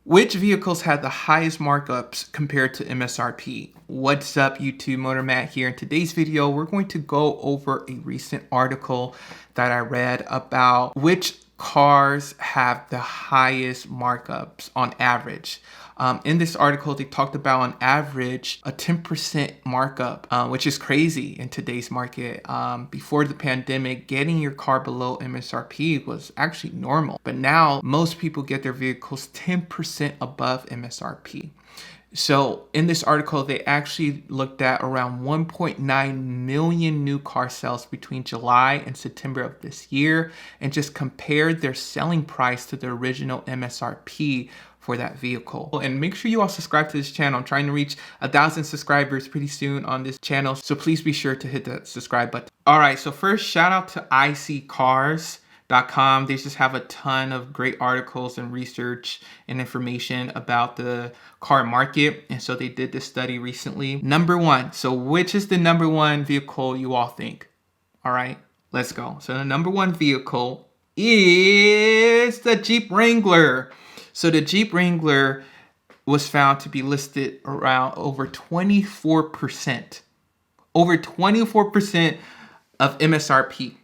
Which vehicles had the highest markups compared to MSRP? What's up, YouTube? Motor Matt here. In today's video, we're going to go over a recent article that I read about which cars have the highest markups on average. In this article, they talked about on average a 10% markup, which is crazy in today's market. Before the pandemic, getting your car below MSRP was actually normal. But now most people get their vehicles 10% above MSRP. So in this article, they actually looked at around 1.9 million new car sales between July and September of this year and just compared their selling price to the original MSRP for that vehicle. And make sure you all subscribe to this channel. I'm trying to reach 1,000 subscribers pretty soon on this channel, so please be sure to hit the subscribe button. All right, so first, shout out to iccars.com. They just have a ton of great articles and research and information about the car market. And so they did this study recently. Number one, so which is the number one vehicle you all think? All right, let's go. So the number one vehicle is the Jeep Wrangler. So the Jeep Wrangler was found to be listed around over 24%. Over 24% of MSRP.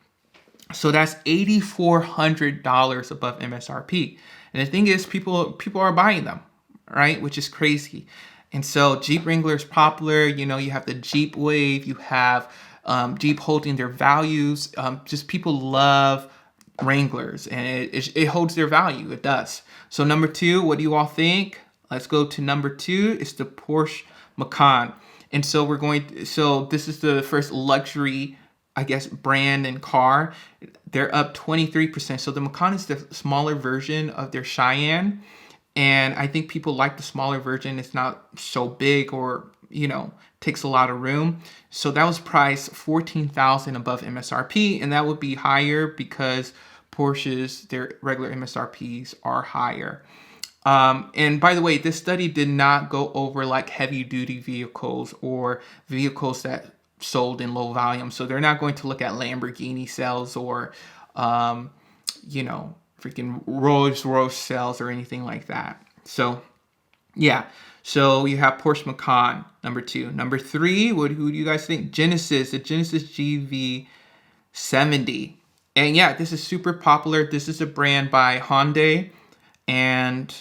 So that's $8,400 above MSRP. And the thing is, people are buying them, right? Which is crazy. And so Jeep Wrangler is popular. You know, you have the Jeep wave. You have Jeep holding their values. Just people love Wranglers, and it holds their value. It does. So number two, what do you all think? Let's go to number two. It's the Porsche Macan. And so this is the first luxury, I guess, brand and car. They're up 23%. So the Macan is the smaller version of their Cheyenne. And I think people like the smaller version. It's not so big or, you know, takes a lot of room. So that was priced $14,000 above MSRP. And that would be higher because Porsches, their regular MSRPs are higher. And by the way, this study did not go over like heavy duty vehicles or vehicles that sold in low volume. So they're not going to look at Lamborghini sales or, you know, freaking Rolls Royce sales or anything like that. So yeah, so you have Porsche Macan, number two. Number three, who do you guys think? Genesis, the Genesis GV70. And yeah, this is super popular. This is a brand by Hyundai, and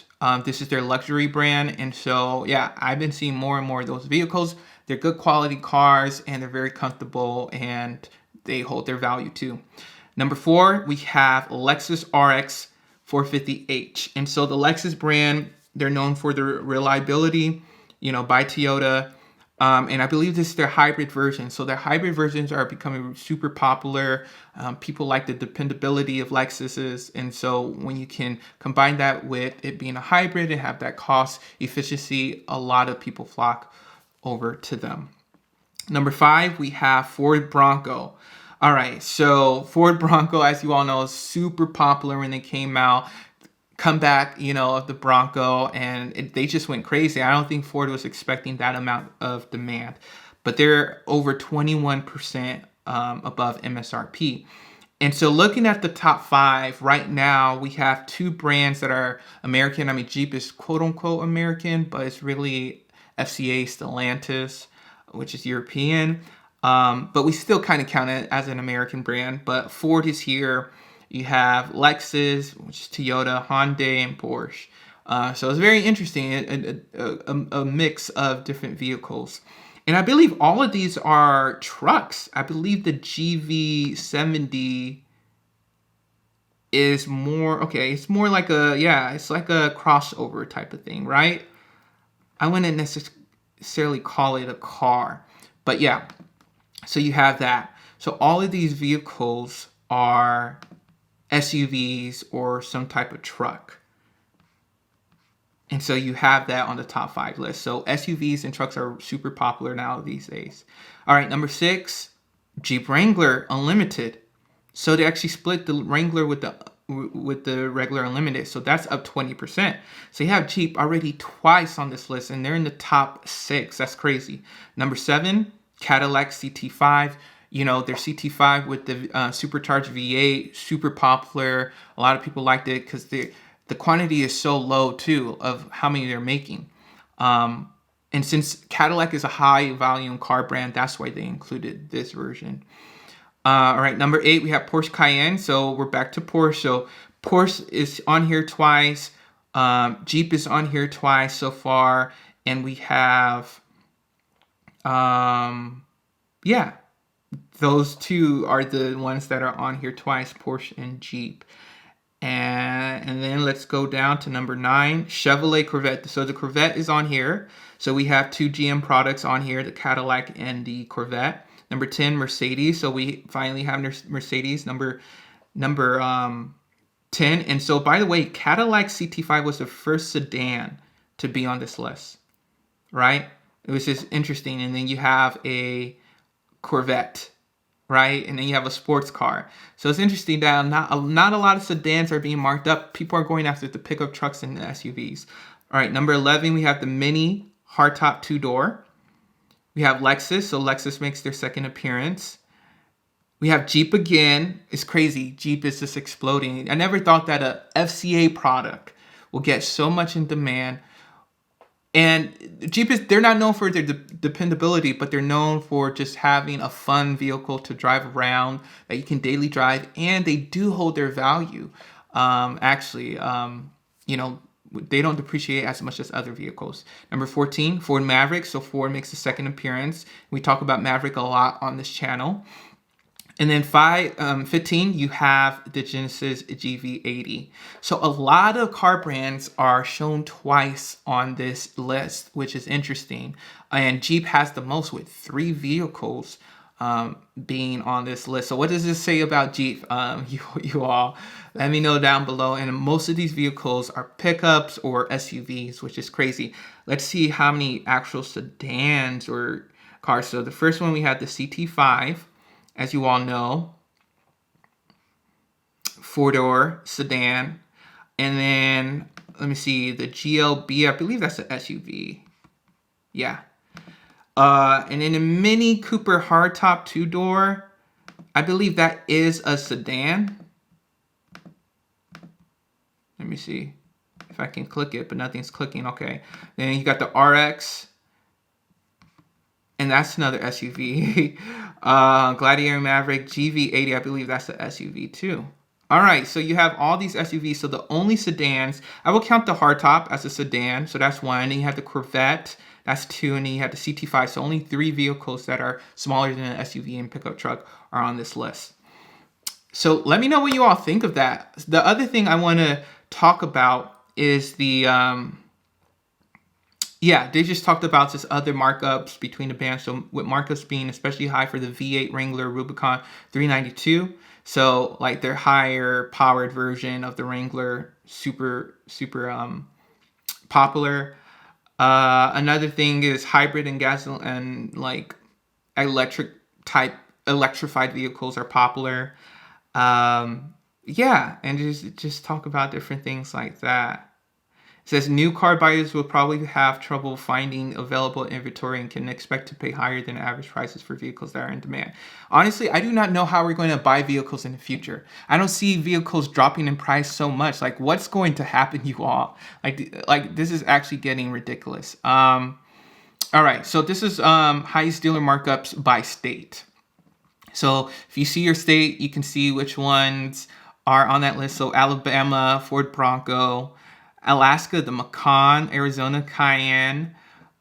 this is their luxury brand. And so, yeah, I've been seeing more and more of those vehicles. They're good quality cars, and they're very comfortable, and they hold their value too. Number four, we have Lexus RX 450h. And so the Lexus brand, they're known for their reliability, you know, by Toyota. And I believe this is their hybrid version. So their hybrid versions are becoming super popular. People like the dependability of Lexuses. And so when you can combine that with it being a hybrid and have that cost efficiency, a lot of people flock over to them. Number five, we have Ford Bronco. All right, so Ford Bronco, as you all know, is super popular when they came out. Comeback, you know, of the Bronco, and they just went crazy. I don't think Ford was expecting that amount of demand, but they're over 21% above MSRP. And so looking at the top five right now, we have two brands that are American. I mean, Jeep is quote unquote American, but it's really FCA Stellantis, which is European. But we still kind of count it as an American brand, but Ford is here. You have Lexus, which is Toyota, Hyundai, and Porsche. So it's very interesting, a mix of different vehicles. And I believe all of these are trucks. I believe the GV70 is more, okay, it's more like it's like a crossover type of thing, right? I wouldn't necessarily call it a car, but yeah. So you have that. So all of these vehicles are SUVs or some type of truck. And so you have that on the top five list. So SUVs and trucks are super popular now these days. All right, number six, Jeep Wrangler Unlimited. So they actually split the Wrangler with the regular Unlimited. So that's up 20%. So you have Jeep already twice on this list, and they're in the top six. That's crazy. Number seven, Cadillac CT5. You know, their CT5 with the supercharged V8, super popular. A lot of people liked it because the quantity is so low too of how many they're making. And since Cadillac is a high volume car brand, that's why they included this version. All right, number 8, we have Porsche Cayenne. So we're back to Porsche. So Porsche is on here twice. Jeep is on here twice so far. And we have, yeah, those two are the ones that are on here twice, Porsche and Jeep. And then let's go down to number 9, Chevrolet Corvette. So the Corvette is on here. So we have 2 GM products on here, the Cadillac and the Corvette. Number 10, Mercedes. So we finally have Mercedes, number 10. And so, by the way, Cadillac CT5 was the first sedan to be on this list, right? It was just interesting. And then you have a Corvette, right? And then you have a sports car. So it's interesting that not a lot of sedans are being marked up. People are going after the pickup trucks and the SUVs. All right, number 11, we have the Mini hardtop 2-door. We have Lexus. So Lexus makes their second appearance. We have Jeep again. It's crazy. Jeep is just exploding. I never thought that a FCA product will get so much in demand. And Jeep they're not known for their dependability, but they're known for just having a fun vehicle to drive around that you can daily drive, and they do hold their value. They don't depreciate as much as other vehicles. Number 14, Ford Maverick. So Ford makes a second appearance. We talk about Maverick a lot on this channel. And then 15, you have the Genesis GV80. So a lot of car brands are shown twice on this list, which is interesting. And Jeep has the most with 3 vehicles being on this list. So what does this say about Jeep? You all, let me know down below. And most of these vehicles are pickups or SUVs, which is crazy. Let's see how many actual sedans or cars. So the first one, we had the CT5. As you all know, 4-door sedan. And then, let me see, the GLB, I believe that's an SUV. Yeah. And then the Mini Cooper hardtop 2-door, I believe that is a sedan. Let me see if I can click it, but nothing's clicking. Okay. Then you got the RX. And that's another SUV. Gladiator Maverick GV80, I believe that's the SUV too. All right, so you have all these SUVs. So the only sedans, I will count the hardtop as a sedan. So that's 1. And then you have the Corvette, that's 2. And then you have the CT5. So only 3 vehicles that are smaller than an SUV and pickup truck are on this list. So let me know what you all think of that. The other thing I want to talk about is the... they just talked about just other markups between the bands. So with markups being especially high for the V8 Wrangler Rubicon 392. So like their higher powered version of the Wrangler, super popular. Another thing is hybrid and gasoline and like electrified vehicles are popular. And just talk about different things like that. It says new car buyers will probably have trouble finding available inventory and can expect to pay higher than average prices for vehicles that are in demand. Honestly, I do not know how we're going to buy vehicles in the future. I don't see vehicles dropping in price so much. Like, what's going to happen, you all? Like this is actually getting ridiculous. All right, so this is highest dealer markups by state. So if you see your state, you can see which ones are on that list. So Alabama, Ford Bronco. Alaska, the Macan. Arizona, Cayenne.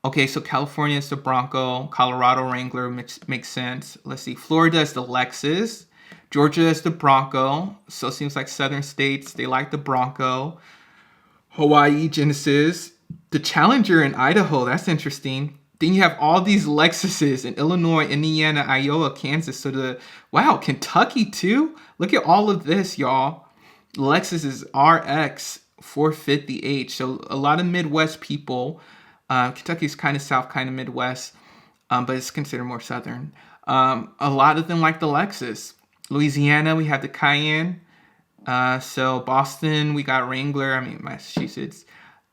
Okay, so California is the Bronco. Colorado, Wrangler makes sense. Let's see. Florida is the Lexus. Georgia is the Bronco. So it seems like southern states, they like the Bronco. Hawaii, Genesis. The Challenger in Idaho. That's interesting. Then you have all these Lexuses in Illinois, Indiana, Iowa, Kansas. So Kentucky too? Look at all of this, y'all. Lexus is RX 450H. So a lot of Midwest people. Kentucky's kind of south, kind of Midwest, but it's considered more southern. A lot of them like the Lexus. Louisiana, we have the Cayenne. So Boston, we got Wrangler. Massachusetts.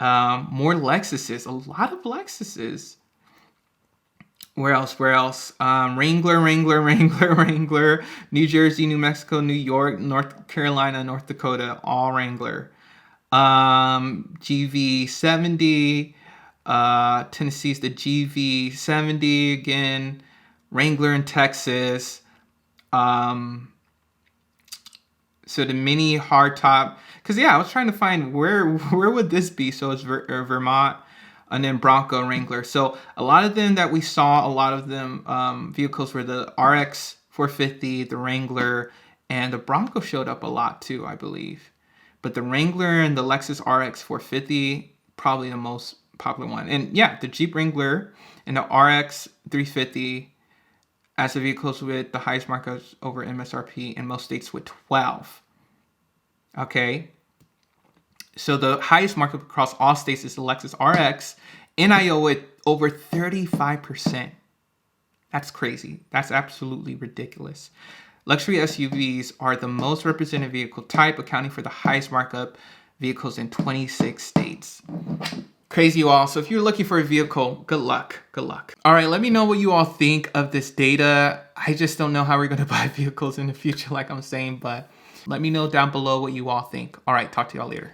More Lexuses. A lot of Lexuses. Where else? Wrangler. New Jersey, New Mexico, New York, North Carolina, North Dakota, all Wrangler. GV70. Tennessee's the GV70 again. Wrangler in Texas. So the mini hardtop, because yeah, I was trying to find where would this be. So it's Vermont, and then Bronco, Wrangler. So a lot of them that we saw, a lot of them vehicles were the RX 450, the Wrangler, and the Bronco showed up a lot too, I believe. But the Wrangler and the Lexus RX 450 probably the most popular one. And yeah, the Jeep Wrangler and the RX 350 as the vehicles with the highest markups over MSRP in most states with 12. Okay. So the highest markup across all states is the Lexus RX, NIO with over 35%. That's crazy. That's absolutely ridiculous. Luxury SUVs are the most represented vehicle type, accounting for the highest markup vehicles in 26 states. Crazy, you all. So if you're looking for a vehicle, good luck. Good luck. All right, let me know what you all think of this data. I just don't know how we're going to buy vehicles in the future, like I'm saying, but let me know down below what you all think. All right, talk to y'all later.